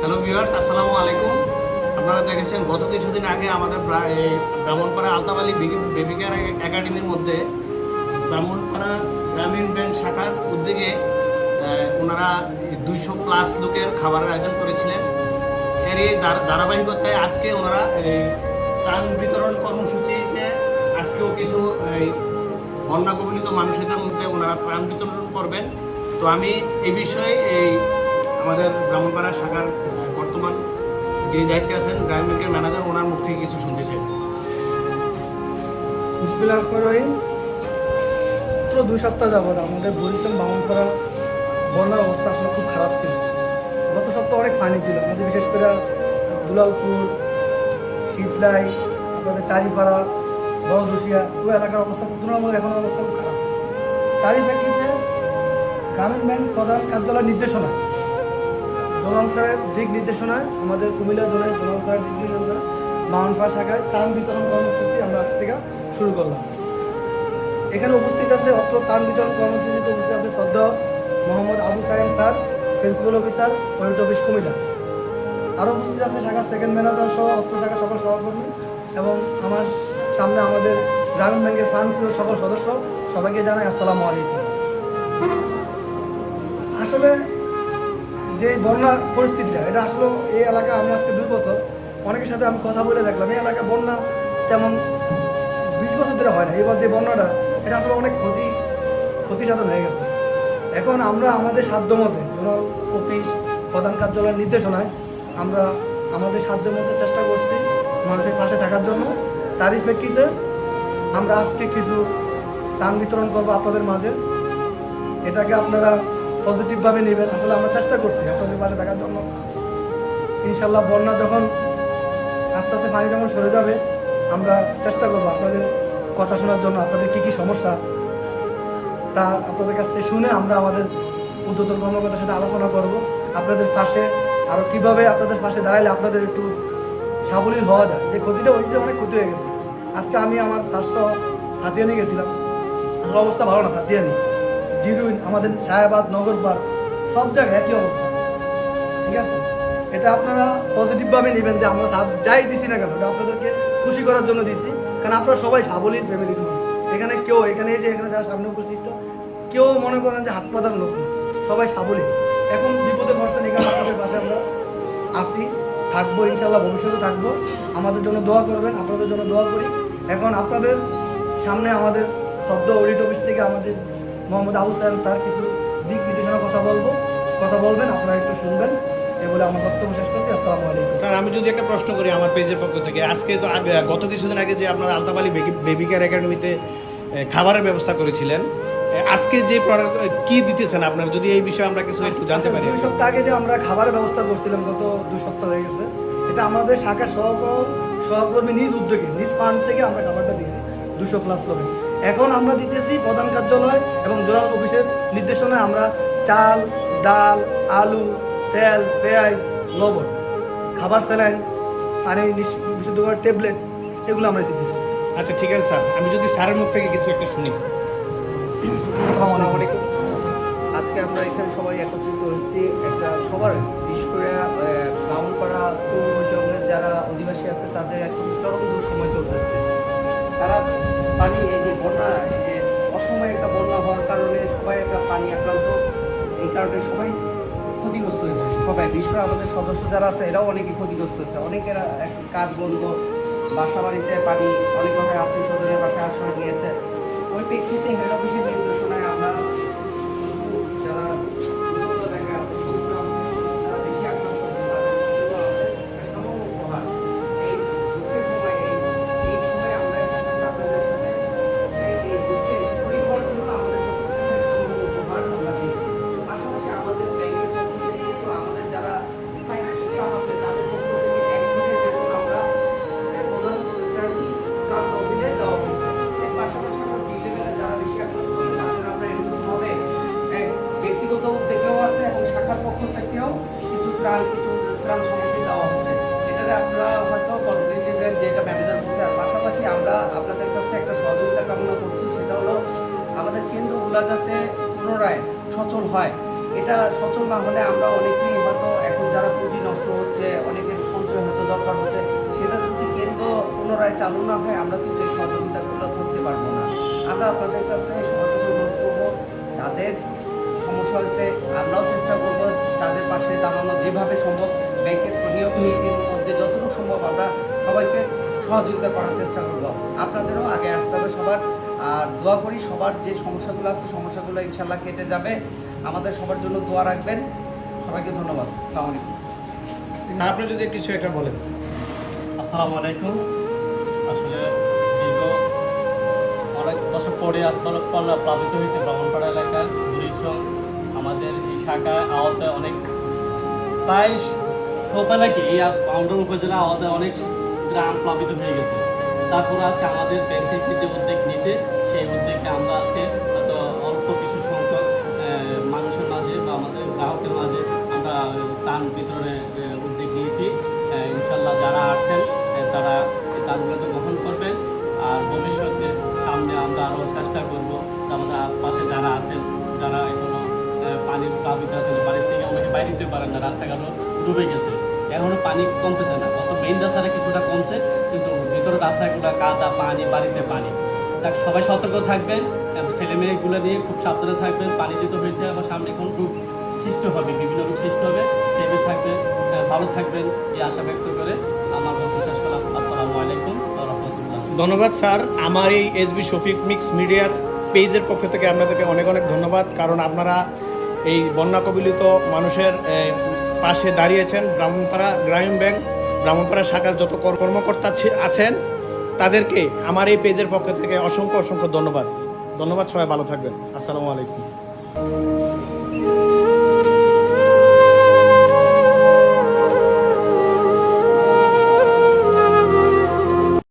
Hello viewers, আসসালামু আলাইকুম। আপনারা দেখেছেন গত কিছুদিন আগে আমাদের ব্রাহ্মণপাড়া আলতাবালি বেবি কেয়ার একাডেমির মধ্যে ব্রাহ্মণপাড়া গ্রামীণ ব্যাংক শাখার উদ্যোগে ওনারা 200+ লোকের খাবারের আয়োজন করেছিলেন। এর এই ধারাবাহিকতায় আজকে ওনারা এই ত্রাণ বিতরণ কর্মসূচিতে আজকেও কিছু বন্যা কবলিত মানুষদের মধ্যে ওনারা ত্রাণ বিতরণ করবেন। তো আমি এই বিষয়ে আমাদের ব্রাহ্মণপাড়া শাখার বর্তমান যিনি দায়িত্বে আছেন গ্রামীণ ব্যাংকের ম্যানেজার, ওনার মুখ থেকে কিছু শুনতে চাই। বিসমিল্লাহির রহমানির রহিম। মাত্র 2 সপ্তাহ যাবৎ আমাদের বরিশাল ব্রাহ্মণপাড়া বন্যার অবস্থা আসলে খুব খারাপ ছিল। গত সপ্তাহ অনেক পানি ছিল আমাদের, বিশেষ করে দুলালপুর, শীতলাই, আপনাদের চারিপাড়া, বড়দুশিয়া ওই এলাকার অবস্থা তুলনামূলক এখন অবস্থা খুব খারাপ। তারই প্রেক্ষিতে গ্রামীণ ব্যাংক প্রধান কার্যালয়ের নির্দেশনায়, জোনাল স্যারের দিক নির্দেশনায়, আমাদের কুমিল্লা জোনের জোনাল স্যারের দিক নির্দেশনায় ব্রাহ্মণপাড়া শাখায় ত্রাণ বিতরণ কর্মসূচি আমরা আজ থেকে শুরু করলাম। এখানে উপস্থিত আছে অত্র ত্রাণ বিতরণ কর্মসূচিতে উপস্থিত আছে শ্রদ্ধ Mohammad Abu Saim sir, principal officer, welfare office Comilla. আরও উপস্থিত আছে শাখার সেকেন্ড ম্যানেজার সহ অত্র শাখার সকল সহকর্মী, এবং আমার সামনে আমাদের গ্রামীণ ব্যাংকের ফান্ড সকল সদস্য, সবাইকে জানাই আসসালামু আলাইকুম। আসলে যে বন্যা পরিস্থিতিটা, এটা আসলে এই এলাকা আমি আজকে 2 বছর অনেকের সাথে আমি কথা বলে দেখলাম, এই এলাকা বন্যা তেমন 20 বছর ধরে হয় না। এবার যে বন্যাটা, এটা আসলে অনেক ক্ষতি সাধন হয়ে গেছে। এখন আমরা আমাদের সাধ্য মতে জোনাল অফিস প্রধান কার্যালয়ের নির্দেশনায় আমরা আমাদের সাধ্যের মধ্যে চেষ্টা করছি মানুষের পাশে থাকার জন্য। তারই প্রেক্ষিতে আমরা আজকে কিছু ত্রাণ বিতরণ করবো আপনাদের মাঝে। এটাকে আপনারা পজিটিভভাবে নেবেন। আসলে আমরা চেষ্টা করছি আপনাদের পাশে থাকার জন্য। ইনশাল্লাহ বন্যা যখন আস্তে আস্তে পানি যখন সরে যাবে, আমরা চেষ্টা করবো আপনাদের কথা শোনার জন্য। আপনাদের কী কী সমস্যা তা আপনাদের কাছ থেকে শুনে আমরা আমাদের উদ্যোতন কর্মকর্তার সাথে আলোচনা করব। আপনাদের পাশে আরও কীভাবে আপনাদের পাশে দাঁড়ালে আপনাদের একটু সাবলীল হওয়া যায়। যে ক্ষতিটা হয়েছে, অনেক ক্ষতি হয়ে গেছে। আজকে আমি আমার স্বাস্থ্য সাথিয়ানি গেছিলাম, আসলে অবস্থা ভালো না। সাথিয়ানি, জিরুইন, আমাদের সায়াবাদ, নগরপাড়, সব জায়গায় একই অবস্থা। ঠিক আছে, এটা আপনারা পজিটিভভাবে নেবেন যে আমরা যাই দিছি না কেন, আপনাদেরকে খুশি করার জন্য দিছি। কারণ আপনারা সবাই সাবলীল ফ্যামিলির মানুষ। এখানে কেউ এখানে যারা সামনে উপস্থিত, কেউ মনে করেন যে হাত পাতার লোক না, সবাই সাবলীল। এখন বিপদে পড়ছেন, এখানে আপনাদের পাশে আমরা আসি, থাকবো, ইনশাল্লাহ ভবিষ্যতে থাকবো। আমাদের জন্য দোয়া করবেন, আপনাদের জন্য দোয়া করি। এখন আপনাদের সামনে আমাদের শব্দ অডিট অফিস থেকে আমাদের মোহাম্মদ আবু সাইম স্যার কিছু দিক নির্দেশনা কথা বলবেন, আপনারা একটু শুনবেন। এ বলে আমার বক্তব্য শেষ করছি। আসসালামু আলাইকুম। স্যার, আমি যদি একটা প্রশ্ন করি আমার পেজের পক্ষ থেকে, আজকে তো গত কিছুদিন আগে যে আপনারা আলতাবালি বেবি কেয়ার একাডেমিতে খাবারের ব্যবস্থা করেছিলেন, আজকে যে কি দিতেছেন আপনারা, যদি এই বিষয়ে আমরা কিছু একটু জানতে পারি। 2 সপ্তাহ আগে যে আমরা খাবারের ব্যবস্থা করছিলাম, গত 2 সপ্তাহ হয়ে গেছে, এটা আমাদের শাখার সহকর্মী নিজ উদ্যোগে, নিজ ফান্ড থেকে আমরা খাবারটা দিয়েছি 200+ লোকে। এখন আমরা দিতেছি প্রধান কার্যালয় এবং জোনাল অফিসের নির্দেশনায় আমরা চাল, ডাল, আলু, তেল, পেঁয়াজ, লবণ, খাবার, স্যালাইন, পানি, বিশুদ্ধ করার ট্যাবলেট, এগুলো আমরা দিতেছি। আচ্ছা, ঠিক আছে স্যার, আমি যদি স্যারের মুখ থেকে কিছু একটা শুনি। আসসালামু আলাইকুম। আজকে আমরা এখানে সবাই একত্রিত হয়েছি একটা সবার, বিশেষ করে ব্রাহ্মণপাড়া পৌর অঞ্চলের যারা অধিবাসী আছে তাদের একদম চরম দুঃসময় চলতেছে। তারা পানি, এই যে বন্যা, এই যে অসময়ে একটা বন্যা হওয়ার কারণে সবাই একটা পানি আক্রান্ত, এই কারণে সবাই ক্ষতিগ্রস্ত হয়েছে। সবাই, বিশেষ করে আমাদের সদস্য যারা আছে এরাও অনেকে ক্ষতিগ্রস্ত হয়েছে। অনেকের কাজ বন্ধ, বাসা বাড়িতে পানি, অনেকে হয় আত্মীয় স্বজনের বাসায় আশ্রয় নিয়েছে। ওই প্রেক্ষিতে হেড অফিসের নির্দেশনায় আমরা যারা বেশি আক্রান্ত এই দুঃখের সময়, এই সময় আমরা আপনাদের সাথে এই দুঃখের পরিবর্তন আমাদের উপহার আমরা দিচ্ছি। পাশাপাশি আমাদের ব্যাংকের পক্ষ থেকে তো আমাদের যারা স্থায়ী স্টাফ আছে তাদের পক্ষ থেকে 1 দিনের বেতন আমরা প্রধান উপদেষ্টার তহবিলে দেওয়া হয়েছে। এর পাশাপাশি আমরা ফিল্ড লেভেলে যারা বেশি আক্রান্ত হয়েছে তাদের আমরা এরকমভাবে ব্যক্তিগত উদ্যোগেও আছে এবং শাখার পক্ষ থেকেও কিছু ত্রাণ সামগ্রী দেওয়া হচ্ছে। এটাতে আপনারা হয়তো পজিটিভ নেবেন, যে এটা ম্যানেজার হচ্ছে। আর পাশাপাশি আমরা আপনাদের কাছে একটা সহযোগিতা কামনা করছি, সেটা হলো আমাদের কেন্দ্রগুলো যাতে পুনরায় সচল হয়। এটা সচল না হলে আমরা অনেকেই হয়তো এখন যারা পুঁজি নষ্ট চালু না হয় আমরা কিন্তু এই সহযোগিতাগুলো করতে পারবো না। আমরা আপনাদের কাছে সবার কাছে অনুরোধ করবো, যাদের সমস্যা হয়েছে আমরাও চেষ্টা করবো তাদের পাশে দাঁড়ানো, যেভাবে সম্ভব ব্যাংকের নিয়ম নীতির মধ্যে যতটুকু সম্ভব আমরা সবাইকে সহযোগিতা করার চেষ্টা করবো। আপনাদেরও আগে আসতে হবে সবার। আর দোয়া করি সবার যে সমস্যাগুলো আছে সমস্যাগুলো ইনশাল্লাহ কেটে যাবে। আমাদের সবার জন্য দোয়া রাখবেন। সবাইকে ধন্যবাদ। আসসালামু আলাইকুম। আপনি যদি কিছু একটা বলেন। আসসালামু আলাইকুম। আসলে দীর্ঘ অনেক দশক পরে প্লাবিত হয়েছে ব্রাহ্মণপাড়া এলাকার পরিশ্রম। আমাদের এই শাখায় আওতায় অনেক প্রায় সব এলাকায় এই পাউন্ডার উপজেলা আওতায় অনেক গ্রাম প্লাবিত হয়ে গেছে। তারপর আজকে আমাদের ব্যাংক থেকে যে উদ্যোগ নিয়েছে সেই উদ্যোগকে আমরা আজকে হয়তো অল্প কিছু সংখ্যক মানুষের মাঝে বা আমাদের গ্রাহকের মাঝে আমরা ত্রাণ বিতরণের উদ্যোগ নিয়েছি। ইনশাল্লাহ যারা আসছেন তারা এই ত্রাণগুলোকে গ্রহণ করবেন। আর ভবিষ্যতে সামনে আমরা আরও চেষ্টা করবো আমরা পাশে যারা আছেন, যারা এখনও পানির প্লাবিত আছেন, বাড়ির থেকে অনেকে বাইরে দিতে পারেন না, রাস্তাঘাটও ডুবে গেছে, এখনও পানি কমতেছে না। অত মেইন রাস্তাটা কিছুটা কমছে, কিন্তু ভিতরে রাস্তাগুলো কাদা পানি, বাড়িতে পানি। তাই সবাই সতর্ক থাকবেন, ছেলে মেয়েগুলো নিয়ে খুব সাবধানে থাকবেন। পানি যেতে হয়েছে আবার সামনে এখন রোগ সৃষ্টি হবে, বিভিন্ন রোগ সৃষ্টি হবে, সেভাবে থাকবেন, ভালো থাকবেন এই আশা ব্যক্ত করে আমার বক্তব্য শেষ করলাম। আসসালামু আলাইকুম ওয়া রাহমাতুল্লাহ। ধন্যবাদ স্যার। আমার এই এসবি শফিক মিক্স মিডিয়ার পেজের পক্ষ থেকে আপনাদেরকে অনেক অনেক ধন্যবাদ, কারণ আপনারা এই বন্যা কবলিত মানুষের পাশে দাঁড়িয়েছেন। ব্রাহ্মণপাড়া গ্রামীণ ব্যাংক ব্রাহ্মণপাড়া শাখার যত কর্মকর্তা আছেন তাদেরকে আমার এই পেজের পক্ষ থেকে অসংখ্য অসংখ্য ধন্যবাদ। সবাই ভালো থাকবেন। আসসালামু আলাইকুম।